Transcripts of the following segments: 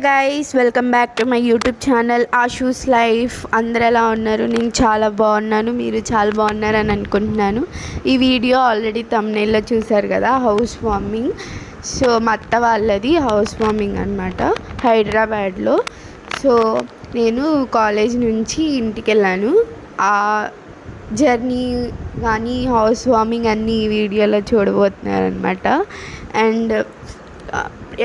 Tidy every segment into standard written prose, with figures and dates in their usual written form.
Guys, welcome back to my YouTube channel Ashu's life. అందరు ఎలా ఉన్నారు? నేను చాలా బాగున్నాను, మీరు చాలా బాగున్నారని అనుకుంటున్నాను. ఈ వీడియో ఆల్రెడీ థంబ్నెయిల్లో చూశారు కదా, హౌస్ వార్మింగ్. సో మా అత్త వాళ్ళది హౌస్ వార్మింగ్ అనమాట, హైదరాబాద్లో. సో నేను కాలేజ్ నుంచి ఇంటికి వెళ్ళాను. ఆ జర్నీ కానీ హౌస్ వార్మింగ్ అన్నీ ఈ వీడియోలో చూడబోతున్నారనమాట. అండ్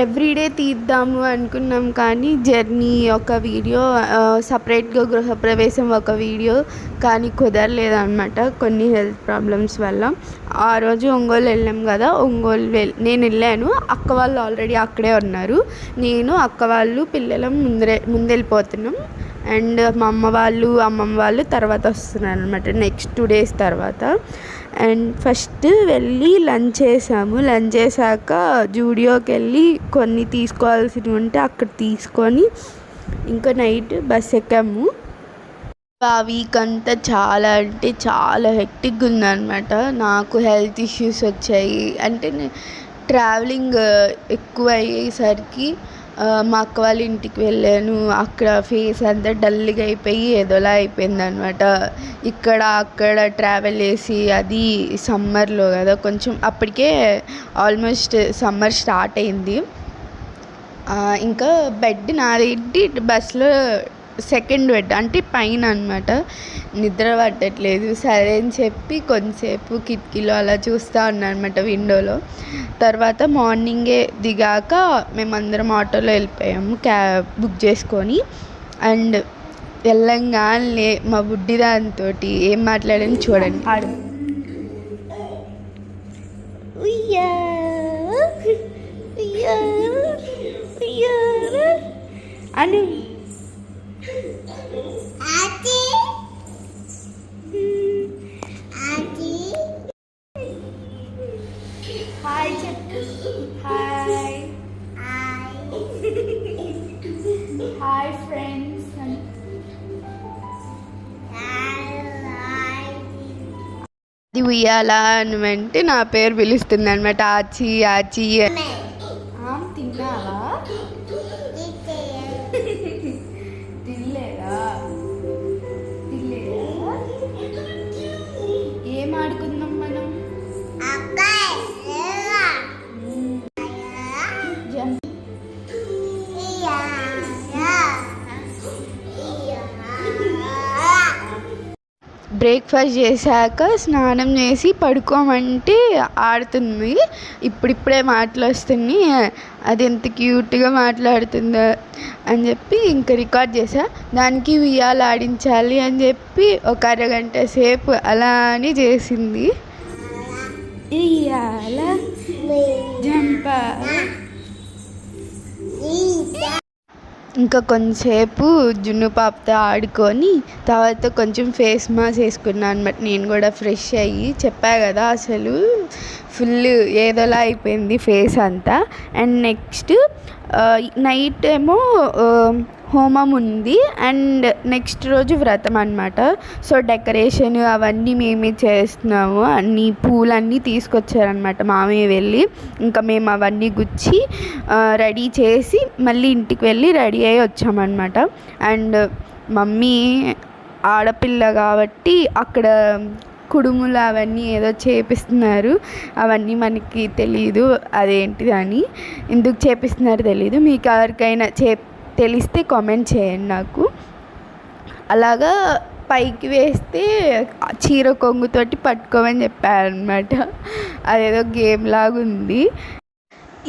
ఎవ్రీడే తీద్దాము అనుకున్నాం కానీ జర్నీ ఒక వీడియో, సపరేట్గా గృహప్రవేశం ఒక వీడియో కానీ కుదరలేదన్నమాట కొన్ని హెల్త్ ప్రాబ్లమ్స్ వల్ల. ఆ రోజు ఒంగోలు వెళ్ళాం కదా, నేను వెళ్ళాను. అక్క వాళ్ళు ఆల్రెడీ అక్కడే ఉన్నారు. నేను అక్క వాళ్ళు పిల్లలం ముందెళ్ళిపోతున్నాం. అండ్ మా అమ్మ వాళ్ళు అమ్మమ్మ వాళ్ళు తర్వాత వస్తున్నారు అనమాట, నెక్స్ట్ 2 days తర్వాత. అండ్ ఫస్ట్ వెళ్ళి లంచ్ చేసాము. లంచ్ చేశాక జూడియోకి వెళ్ళి కొన్ని తీసుకోవాల్సినవి ఉంటే అక్కడ తీసుకొని ఇంకా నైట్ బస్ ఎక్కాము. ఆ వీక్ అంతా చాలా అంటే చాలా హెక్టిక్గా ఉందన్నమాట. నాకు హెల్త్ ఇష్యూస్ వచ్చాయి. అంటే ట్రావెలింగ్ ఎక్కువ అయ్యేసరికి మా అక్క వాళ్ళ ఇంటికి వెళ్ళాను. అక్కడ ఫేస్ అంతా డల్గా అయిపోయి ఏదోలా అయిపోయింది అనమాట. ఇక్కడ అక్కడ ట్రావెల్ చేసి, అది సమ్మర్లో కదా, కొంచెం అప్పటికే ఆల్మోస్ట్ సమ్మర్ స్టార్ట్ అయింది. ఇంకా బెడ్ నాదేంటి బస్సులో సెకండ్ బెడ్, అంటే పైన అనమాట. నిద్ర పట్టట్లేదు. సరే అని చెప్పి కొంతసేపు కిటికీలో అలా చూస్తూ ఉన్నాను అనమాట, విండోలో. తర్వాత మార్నింగే దిగాక మేమందరం ఆటోలో వెళ్ళిపోయాము, క్యాబ్ బుక్ చేసుకొని. అండ్ వెళ్ళంగానే మా బుడ్డి దాంతో ఏం మాట్లాడని చూడండి. అని హాయ్ చెప్పు. Hi hi friends. అది ఉయ్యాలా అని అంటే నా పేరు పిలుస్తుంది అనమాట, ఆచి ఆచి. తిన్నావా? ఏం ఆడుకుందాం మనం? బ్రేక్ఫాస్ట్ చేశాక స్నానం చేసి పడుకోమంటే ఆడుతుంది. ఇప్పుడిప్పుడే మాటలు వస్తున్నాయి, అది ఎంత క్యూట్గా మాట్లాడుతుందో అని చెప్పి ఇంకా రికార్డ్ చేసా. దానికి ఉయ్యాల ఆడించాలి అని చెప్పి ఒక అరగంట సేపు అలా అని చేసింది. ఉయ్యాల జంప. ఇంకా కొంచెంసేపు జున్ను పాపతో ఆడుకొని తర్వాత కొంచెం ఫేస్ మాస్క్ వేసుకున్నాను అనమాట. నేను కూడా ఫ్రెష్ అయ్యి, చెప్పా కదా అసలు ఫుల్ ఏదోలా అయిపోయింది ఫేస్ అంతా. అండ్ నెక్స్ట్ నైట్ ఏమో హోమం ఉంది. అండ్ నెక్స్ట్ రోజు వ్రతం అనమాట. సో డెకరేషన్ అవన్నీ మేమే చేస్తున్నాము. అన్ని పూలన్నీ తీసుకొచ్చారనమాట మామయ్య వెళ్ళి. ఇంకా మేము అవన్నీ గుచ్చి రెడీ చేసి మళ్ళీ ఇంటికి వెళ్ళి రెడీ అయ్యి వచ్చామన్నమాట. అండ్ మమ్మీ ఆడపిల్ల కాబట్టి అక్కడ కుడుములు అవన్నీ ఏదో చేపిస్తున్నారు. అవన్నీ మనకి తెలీదు అదేంటిది అని, ఎందుకు చేపిస్తున్నారు తెలీదు. మీకు ఎవరికైనా తెలిస్తే కామెంట్ చేయండి నాకు. అలాగా పైకి వేస్తే చీర కొంగుతోటి పట్టుకోమని చెప్పారనమాట. అదేదో గేమ్ లాగా ఉంది.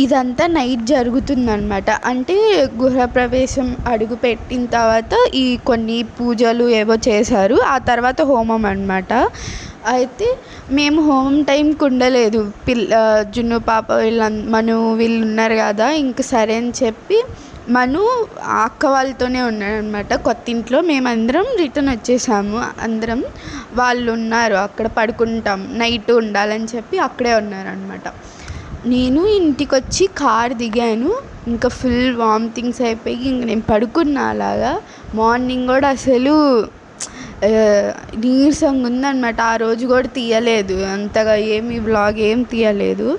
ఇదంతా నైట్ జరుగుతుందన్నమాట. అంటే గృహప్రవేశం అడుగు పెట్టిన తర్వాత ఈ కొన్ని పూజలు ఏవో చేశారు, ఆ తర్వాత హోమం అన్నమాట. అయితే మేము హోమం టైంకి ఉండలేదు. జున్ను పాప వీళ్ళు ఉన్నారు కదా, ఇంక సరే అని చెప్పి మను అక్క వాళ్ళతోనే ఉన్నాడనమాట కొత్త ఇంట్లో. మేమందరం రిటర్న్ వచ్చేసాము. అందరం వాళ్ళు ఉన్నారు అక్కడ, పడుకుంటాం నైట్ ఉండాలని చెప్పి అక్కడే ఉన్నారనమాట. నేను ఇంటికి వచ్చి కార్ దిగాను. ఇంకా ఫుల్ వామిటింగ్స్ అయిపోయి ఇంక నేను పడుకున్నా అలాగా. మార్నింగ్ కూడా అసలు నీరసంగా ఉందన్నమాట. ఆ రోజు కూడా తీయలేదు అంతగా, ఏమి వ్లాగ్ ఏం తీయలేదు.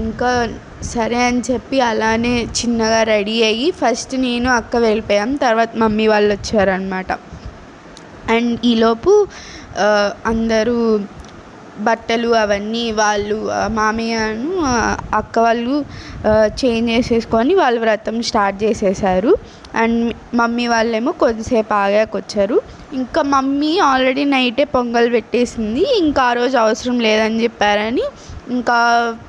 ఇంకా సరే అని చెప్పి అలానే చిన్నగా రెడీ అయ్యి ఫస్ట్ నేను అక్క వెళ్ళిపోయాం, తర్వాత మమ్మీ వాళ్ళు వచ్చారనమాట. అండ్ ఈలోపు అందరూ బట్టలు అవన్నీ వాళ్ళు మామయ్యను అక్క వాళ్ళు చేంజ్ చేసేసుకొని వాళ్ళు వ్రతం స్టార్ట్ చేసేసారు. అండ్ మమ్మీ వాళ్ళేమో కొద్దిసేపు ఆగాక వచ్చారు. ఇంకా మమ్మీ ఆల్రెడీ నైటే పొంగల్ పెట్టేసింది, ఇంకా ఆ రోజు అవసరం లేదని చెప్పారని ఇంకా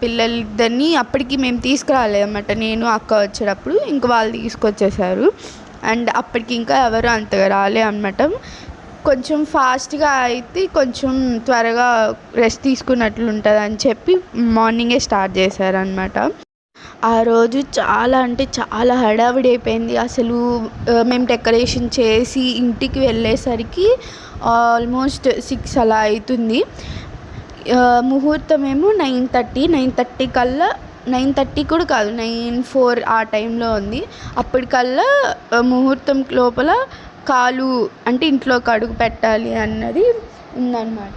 పిల్లలిద్దరిని అప్పటికి మేము తీసుకురాలేదన్నమాట. నేను అక్క వచ్చేటప్పుడు ఇంకా వాళ్ళు తీసుకొచ్చేసారు. అండ్ అప్పటికి ఇంకా ఎవరు అంతగా రాలే అన్నమాట. కొంచెం ఫాస్ట్గా అయితే కొంచెం త్వరగా రెస్ట్ తీసుకున్నట్లు ఉంటుంది అని చెప్పి మార్నింగే స్టార్ట్ చేశారనమాట. ఆ రోజు చాలా అంటే చాలా హడావిడి అయిపోయింది. అసలు మేము డెకరేషన్ చేసి ఇంటికి వెళ్ళేసరికి ఆల్మోస్ట్ 6 అలా అవుతుంది. ముహూర్తం ఏమో 9:30 కల్లా, 9:30 కూడా కాదు 9:04 ఆ టైంలో ఉంది. అప్పటికల్లా ముహూర్తం లోపల కాలు అంటే ఇంట్లోకి అడుగు పెట్టాలి అన్నది ఉందన్నమాట.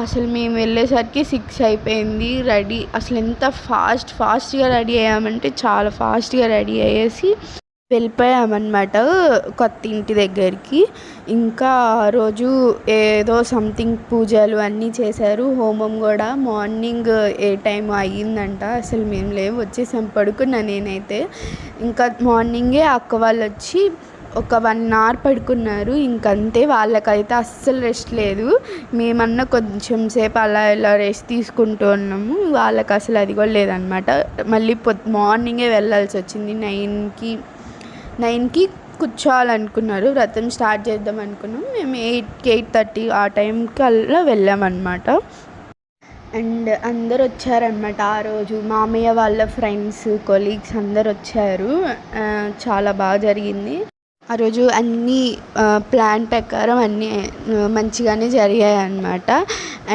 అసలు మేము వెళ్ళేసరికి 6 అయిపోయింది. రెడీ అసలు ఎంత ఫాస్ట్గా రెడీ అయ్యామంటే చాలా ఫాస్ట్గా రెడీ అయ్యేసి వెళ్ళిపోయామన్నమాట కొత్త ఇంటి దగ్గరికి. ఇంకా ఆ రోజు ఏదో సంథింగ్ పూజలు అన్నీ చేశారు, హోమం కూడా మార్నింగ్ ఏ టైం అయ్యిందంట. అసలు మేము లేవు, వచ్చేసాం, పడుకున్నా నేనైతే. ఇంకా మార్నింగే అక్క వాళ్ళు వచ్చి ఒక 1 అవర్ పడుకున్నారు. ఇంకంతే, వాళ్ళకైతే అస్సలు రెస్ట్ లేదు. మేమన్నా కొంచెం సేపు అలా ఇలా రెస్ట్ తీసుకుంటూ ఉన్నాము, వాళ్ళకి అసలు అది కూడా లేదనమాట. మళ్ళీ మార్నింగే వెళ్ళాల్సి వచ్చింది. 9కి కూర్చోవాలనుకున్నారు, వ్రతం స్టార్ట్ చేద్దాం అనుకున్నాం. మేము 8:30 ఆ టైంకి అలా వెళ్ళామన్నమాట. అండ్ అందరు వచ్చారనమాట ఆ రోజు. మామయ్య వాళ్ళ ఫ్రెండ్స్, కొలీగ్స్ అందరు వచ్చారు. చాలా బాగా జరిగింది ఆ రోజు. అన్నీ ప్లాన్ ప్రకారం అన్నీ మంచిగానే జరిగాయి అన్నమాట.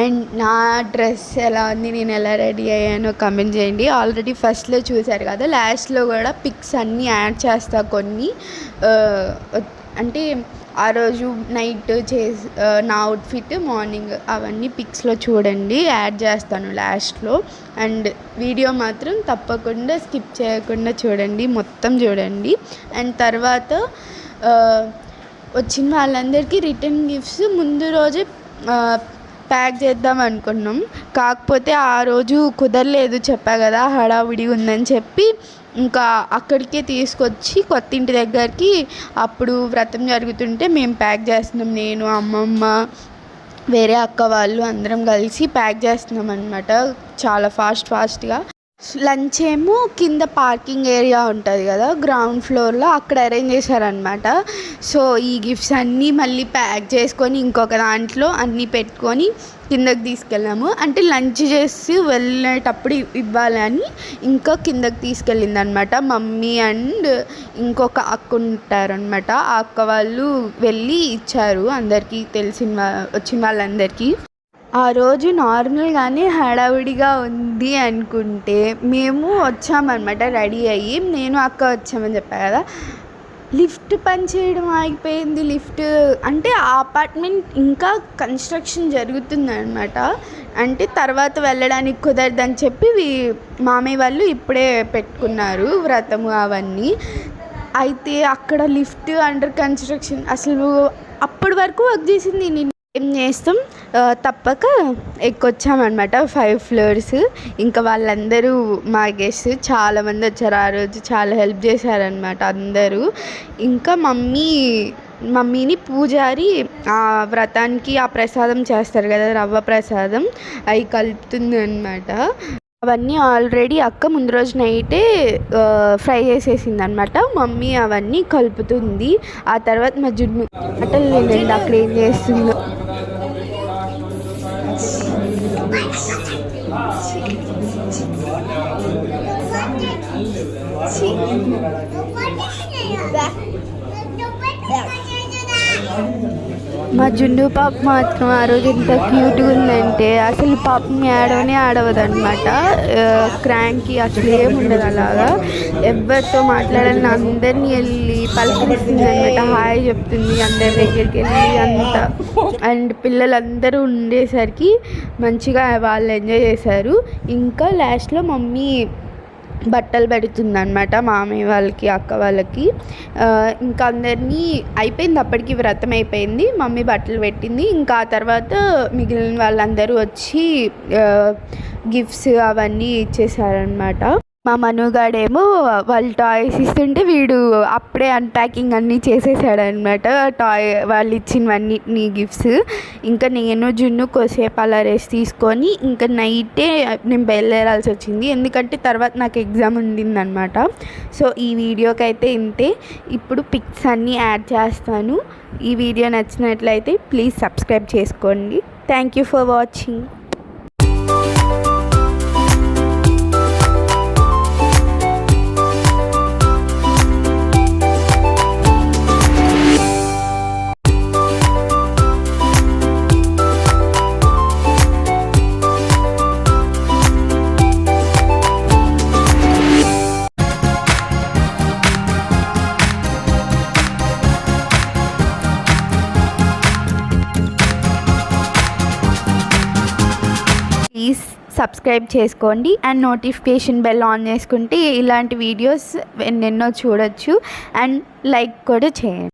అండ్ నా డ్రెస్ ఎలా ఉంది, నేను ఎలా రెడీ అయ్యానో కమెంట్ చేయండి. ఆల్రెడీ ఫస్ట్లో చూశారు కదా, లాస్ట్లో కూడా పిక్స్ అన్నీ యాడ్ చేస్తా కొన్ని. అంటే ఆ రోజు నైట్ నా అవుట్ఫిట్, మార్నింగ్ అవన్నీ పిక్స్లో చూడండి, యాడ్ చేస్తాను లాస్ట్లో. అండ్ వీడియో మాత్రం తప్పకుండా స్కిప్ చేయకుండా చూడండి, మొత్తం చూడండి. అండ్ తర్వాత వచ్చిన వాళ్ళందరికీ రిటర్న్ గిఫ్ట్స్ ముందు రోజే ప్యాక్ చేద్దాం అనుకున్నాం. కాకపోతే ఆ రోజు కుదరలేదు, చెప్పా కదా హడావిడి ఉందని చెప్పి. ఇంకా అక్కడికే తీసుకొచ్చి కొత్త ఇంటి దగ్గరికి అప్పుడు వ్రతం జరుగుతుంటే మేము ప్యాక్ చేస్తున్నాం. నేను, అమ్మమ్మ, వేరే అక్క వాళ్ళు అందరం కలిసి ప్యాక్ చేస్తున్నాం అన్నమాట, చాలా ఫాస్ట్గా. లంచ్ ఏమో కింద పార్కింగ్ ఏరియా ఉంటుంది కదా గ్రౌండ్ ఫ్లోర్లో, అక్కడ అరేంజ్ చేశారనమాట. సో ఈ గిఫ్ట్స్ అన్నీ మళ్ళీ ప్యాక్ చేసుకొని ఇంకొక దాంట్లో అన్నీ పెట్టుకొని కిందకి తీసుకెళ్ళాము. అంటే లంచ్ చేసి వెళ్ళేటప్పుడు ఇవ్వాలని ఇంకా కిందకి తీసుకెళ్ళింది అనమాట మమ్మీ. అండ్ ఇంకొక అక్క ఉంటారనమాట, ఆ అక్క వాళ్ళు వెళ్ళి ఇచ్చారు అందరికీ, వచ్చిన వాళ్ళందరికీ. ఆ రోజు నార్మల్గానే హడావిడిగా ఉంది అనుకుంటే మేము వచ్చామన్నమాట రెడీ అయ్యి. నేను అక్క వచ్చామని చెప్పా కదా, లిఫ్ట్ పనిచేయడం ఆగిపోయింది. లిఫ్ట్ అంటే ఆ అపార్ట్మెంట్ ఇంకా కన్స్ట్రక్షన్ జరుగుతుంది అనమాట. అంటే తర్వాత వెళ్ళడానికి కుదరదని చెప్పి మామయ్య వాళ్ళు ఇప్పుడే పెట్టుకున్నారు వ్రతము అవన్నీ. అయితే అక్కడ లిఫ్ట్ అండర్ కన్స్ట్రక్షన్, అసలు అప్పటి వరకు వర్క్ చేసింది. నేను ఏం చేస్తాం, తప్పక ఎక్కొచ్చామన్నమాట 5 floors. ఇంకా వాళ్ళందరూ మా గెస్ట్ చాలామంది వచ్చారు ఆ రోజు, చాలా హెల్ప్ చేశారనమాట అందరూ. ఇంకా మమ్మీని పూజారి ఆ వ్రతానికి ఆ ప్రసాదం చేస్తారు కదా, రవ్వ ప్రసాదం, అవి కలుపుతుంది అనమాట. అవన్నీ ఆల్రెడీ అక్క ముందు రోజు నైటే ఫ్రై చేసేసింది అనమాట. మమ్మీ అవన్నీ కలుపుతుంది. ఆ తర్వాత మా జున్ను అటలు లేదండి అక్కడ ఏం చేస్తుందో. మా జున్ను పాప మాత్రం ఆ రోజు ఎంత క్యూట్గా ఉందంటే అసలు పాపం ఆడవనే ఆడవదనమాట. క్రాంక్కి అసలు ఏముండదు, అలాగా ఎవరితో మాట్లాడాలని అందరినీ వెళ్ళి పలకరిస్తుంది అనమాట, హాయ్ చెప్తుంది అందరి దగ్గరికి వెళ్ళి అంతా. అండ్ పిల్లలందరూ ఉండేసరికి మంచిగా వాళ్ళు ఎంజాయ్ చేశారు. ఇంకా లాస్ట్లో మమ్మీ బట్టలు పెడుతుంది అనమాట మామయ్య వాళ్ళకి, అక్క వాళ్ళకి. ఇంకా అందరినీ అయిపోయింది, అప్పటికి వ్రతం అయిపోయింది, మమ్మీ బట్టలు పెట్టింది. ఇంకా ఆ తర్వాత మిగిలిన వాళ్ళందరూ వచ్చి గిఫ్ట్స్ అవన్నీ ఇచ్చేసారనమాట. మా మనుగాడేమో వాళ్ళు టాయ్స్ ఇస్తుంటే వీడు అప్పుడే అన్ప్యాకింగ్ అన్నీ చేసేసాడనమాట, వాళ్ళు ఇచ్చినవన్నీ గిఫ్ట్స్. ఇంకా నేను జున్ను కొద్దిసేపు అలా రెస్ట్ తీసుకొని ఇంకా నైటే నేను బయలుదేరాల్సి వచ్చింది, ఎందుకంటే తర్వాత నాకు ఎగ్జామ్ ఉండిందనమాట. సో ఈ వీడియోకి అయితే ఇంతే. ఇప్పుడు పిక్స్ అన్నీ యాడ్ చేస్తాను. ఈ వీడియో నచ్చినట్లయితే ప్లీజ్ సబ్స్క్రైబ్ చేసుకోండి. Thank you for watching. Please subscribe చేసుకోండి అండ్ నోటిఫికేషన్ బెల్ ఆన్ చేసుకుంటే ఇలాంటి వీడియోస్ ఎన్నెన్నో చూడొచ్చు. అండ్ లైక్ కూడా చేయండి.